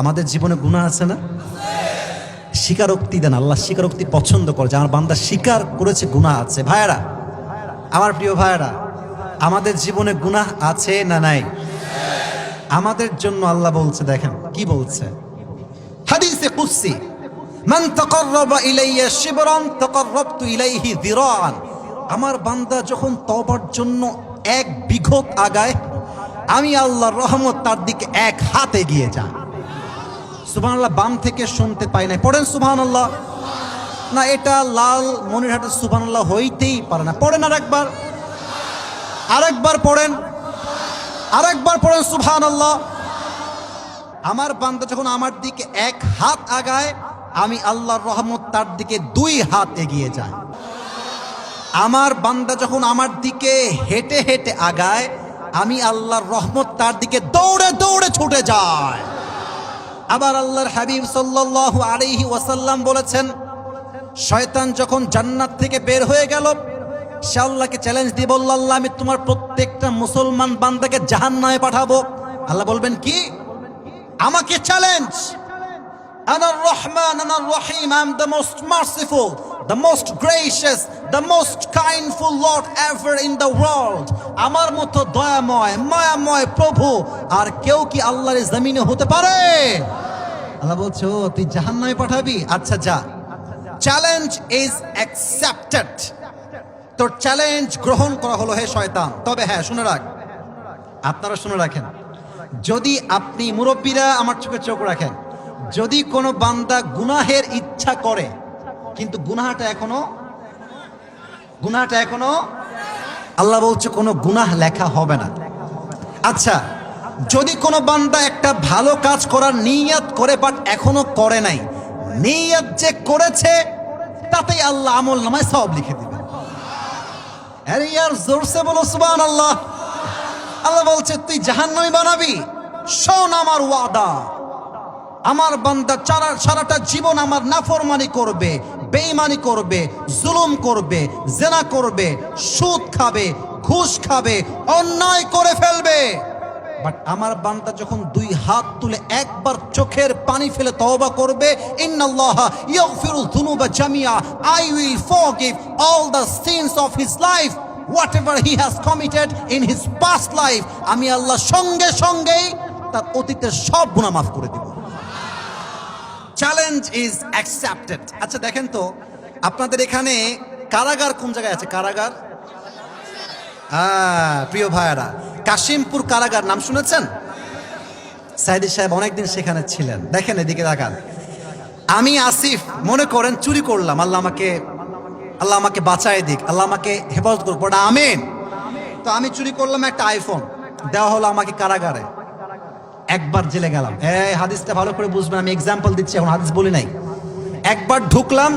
আমাদের জীবনে গুনাহ আছে না? স্বীকারোক্তি দেন। আল্লাহ স্বীকারোক্তি পছন্দ করে যে আমার বান্দা স্বীকার করেছে গুনাহ আছে। ভাইয়েরা, আমার প্রিয় ভাইয়েরা, আমাদের জীবনে গুনাহ আছে না নাই? আমাদের জন্য আল্লাহ বলছে, দেখেন কি বলছে হাদিসে কুদসি, মান তাকাররাবা ইলাইয়া শিবরান তাকাররাবতু ইলাইহি যিরাআন। আমার বান্দা যখন তওবার জন্য এক বিঘত আগায়, আমি আল্লাহর রহমত তার দিকে এক হাত এগিয়ে যায়। সুবহানাল্লাহ। বাম থেকে শুনতে পাই না, পড়েন সুবহানাল্লাহ। না, এটা লাল মনিরহাটের সুবহানাল্লাহ হইতেই পারে না। পড়েন আরেকবার পড়েন, আরেকবার পড়েন সুবহানাল্লাহ। আমার বান্দা যখন আমার দিকে এক হাত আগায়, আমি আল্লাহর রহমত তার দিকে দুই হাত এগিয়ে যায়। আমার বান্দা যখন আমার দিকে হেঁটে হেঁটে আগায়, আমি আল্লাহর রহমত তার দিকে দৌড়ে দৌড়ে ছুটে যায়। আবার আল্লাহর হাবিব সাল্লাল্লাহু আলাইহি ওয়াসাল্লাম বলেছেন, শয়তান যখন জান্নাত থেকে বের হয়ে গেল, সে আল্লাহকে চ্যালেঞ্জ দিয়ে বলল, আল্লাহ আমি তোমার প্রত্যেকটা মুসলমান বান্দাকে জাহান্নামে পাঠাবো। আল্লাহ বলবেন কি? আমাকে চ্যালেঞ্জ। আনার রহমান আনার রহিম, I am the most merciful, the most gracious, the most kindful Lord ever in the world. আমার মতো দয়াময় মায়াময় প্রভু আর কেউ কি আল্লাহর জমিনে হতে পারে? আল্লাহ বলছে, ও তুই জাহান্নামে পাঠাবি? আচ্ছা যা, চ্যালেঞ্জ ইজ অ্যাকসেপ্টেড। তোর চ্যালেঞ্জ গ্রহণ করা হলো হে শয়তান। তবে হ্যাঁ, শুনে রাখ, আপনারা শুনে রাখেন, যদি আপনি মুরব্বীরা আমার চোখে চোখ রাখেন, যদি কোনো বান্দা গুনাহের ইচ্ছা করে কিন্তু গুনাহটা এখনো আল্লাহ বলছে কোনো গুনাহ লেখা হবে না। আচ্ছা, যদি কোনো বান্দা একটা ভালো কাজ করার নিয়ত করে বাট এখনো করে নাই, নিয়ত যে করেছে তাতেই আল্লাহ আমল নামায় সওয়াব লিখে দিবে। আরে ইয়ার জোরসে বলো সুবহানাল্লাহ। আল্লাহ বলছে তুই জাহান্নামী বানাবি? শোন আমার ওয়াদা, আমার বান্দা সারাটা জীবন আমার নাফরমানি করবে, বেঈমানি করবে, জুলুম করবে, জেনা করবে, সুদ খাবে, ঘুষ খাবে, অন্যায় করে ফেলবে, বাট আমার বান্দা যখন দুই হাত তুলে একবার চোখের পানি ফেলে তওবা করবে, ইন্নাল্লাহা ইয়াগফিরুয যুনুবা জামিআ, I will forgive all the sins of his life whatever he has committed in his past life. আমি আল্লাহ সঙ্গে সঙ্গেই তার অতীতের সব গুনাহ মাফ করে দিব। Challenge is accepted. আচ্ছা দেখেন তো, আপনাদের এখানে কারাগার কোন জায়গায় আছে? কারাগার, প্রিয় ভাইয়েরা, কাশিমপুর কারাগার নাম শুনেছেন? সাইদি সাহেব অনেকদিন সেখানে ছিলেন। দেখেন এদিকে তাকান। আমি আসিফ মনে করেন চুরি করলাম, আল্লাহ আমাকে বাঁচায় দিক, আল্লাহ আমাকে হেফাজত করুক, পড়া আমিন। তো আমি চুরি করলাম একটা আইফোন, দেওয়া হলো আমাকে কারাগারে, একবার জেলে গেলাম। এই হাদিসটা ভালো করে বুঝবেন, আমি এক্সাম্পল দিচ্ছি, এখন হাদিস বলি নাই। একবার ঢুকলাম,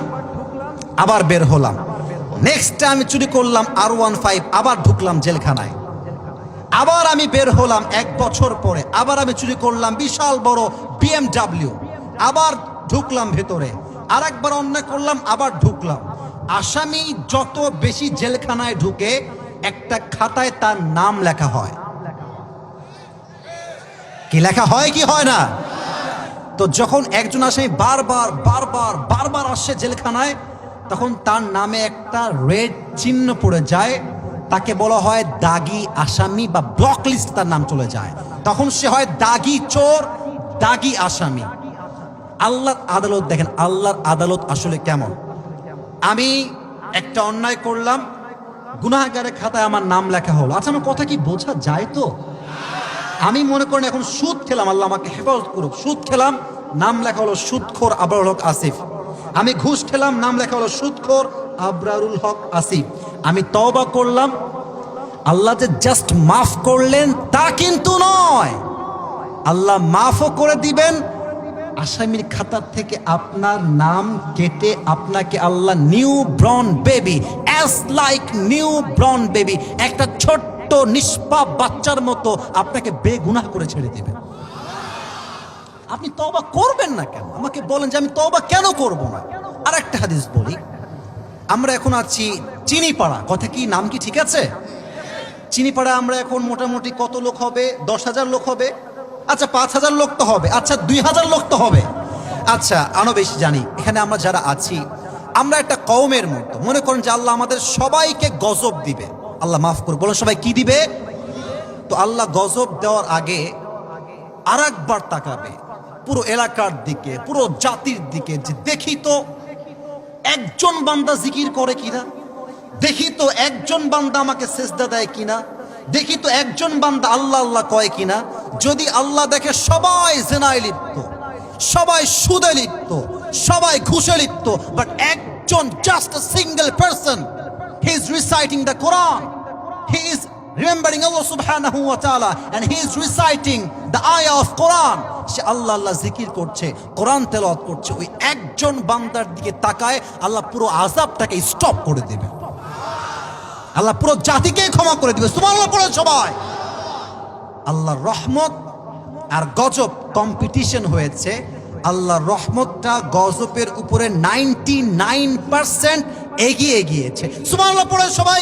আবার বের হলাম। নেক্সট আমি চুরি করলাম R15, আবার ঢুকলাম জেলখানায়। আবার আমি বের হলাম 1 বছর পরে, আবার আমি চুরি করলাম বিশাল বড় BMW, আবার ঢুকলাম ভেতরে। আর একবার অন্যায় করলাম, আবার ঢুকলাম। আসামি যত বেশি জেলখানায় ঢুকে, একটা খাতায় তার নাম লেখা হয়। কি লেখা হয় কি হয় না? তো যখন একজন আসামি বারবার আসছে জেলখানায়, তখন তার নামে একটা রেড চিহ্ন পড়ে যায়, তাকে বলা হয় দাগি আসামি বা ব্লক লিস্ট, তার নাম চলে যায়। তখন সে হয় দাগি চোর, দাগি আসামি। আল্লাহর আদালত দেখেন, আল্লাহর আদালত আসলে কেমন। আমি একটা অন্যায় করলাম, গুনাহগারের খাতায় আমার নাম লেখা হলো। আচ্ছা, আমার কথা কি বোঝা যায় তো? আমি মনে করেন এখন সুদ খেলাম, আল্লাহ আমাকে হেফাজত করুক, সুদ খেলাম, নাম লেখা হলো সুদখোর আবরারুল হক আসিফ। আমি ঘুষ খেলাম, নাম লেখা হলো সুদখোর আবরারুল হক আসিফ। আমি তওবা করলাম, আল্লাহ যে জাস্ট মাফ করলেন তা কিন্তু নয়, আল্লাহ মাফও করে দিবেন। আসামির খাতা থেকে আপনার নাম কেটে আপনাকে Allah new born baby, as like new born baby, একটা ছোট্ট নিষ্পাপ বাচ্চার মতো আপনাকে বেগুনাহ করে ছেড়ে দেবে। আপনি তওবা করবেন না কেন? আমাকে বলেন যে আমি তওবা কেন করব না। আর একটা হাদিস বলি, আমরা এখন আছি চিনিপাড়া, কথা কি, নাম কি ঠিক আছে? চিনিপাড়া আমরা এখন মোটামুটি কত লোক হবে? 10,000 লোক হবে। আচ্ছা 5,000 লোক তো হবে, আচ্ছা 2,000 লোক তো হবে, আচ্ছা আরো বেশি জানি। এখানে আমরা যারা আছি আমরা একটা কওমের মতো, মনে করেন যে আল্লাহ আমাদের সবাইকে গজব দিবে, আল্লাহ মাফ করুন, বলো সবাই কি দিবে? তো আল্লাহ গজব দেওয়ার আগে আর একবার তাকাবে পুরো এলাকার দিকে, পুরো জাতির দিকে, যে দেখি তো একজন বান্দা জিকির করে কিনা, দেখি তো একজন বান্দা আমাকে সেজদা দেয় কিনা, দেখি তো একজন বান্দা আল্লাহ আল্লাহ কয় কিনা। যদি আল্লাহ দেখে সবাই জেনায় লিপ্ত, সবাই সুদে লিপ্ত, সবাই ঘুষে লিপ্ত, বাট একজন, just a single person, he is reciting the Quran, he is remembering Allah subhanahu wa ta'ala and he is reciting the ayah of Quran, সে আল্লাহ আল্লাহ জিকির করছে, কোরআন তেলাওয়াত করছে, ওই একজন বান্দার দিকে তাকায় আল্লাহ পুরো আযাবটাকে স্টপ করে দেবে, আল্লাহ পুরো জাতিকে ক্ষমা করে দিবে। সুবহানাল্লাহ পড়ে সবাই। আল্লাহর রহমত আর গজব কম্পিটিশন হয়েছে, আল্লাহর রহমতটা গজবের উপরে 99% এগিয়ে গিয়েছে। সুবহানাল্লাহ পড়ে সবাই।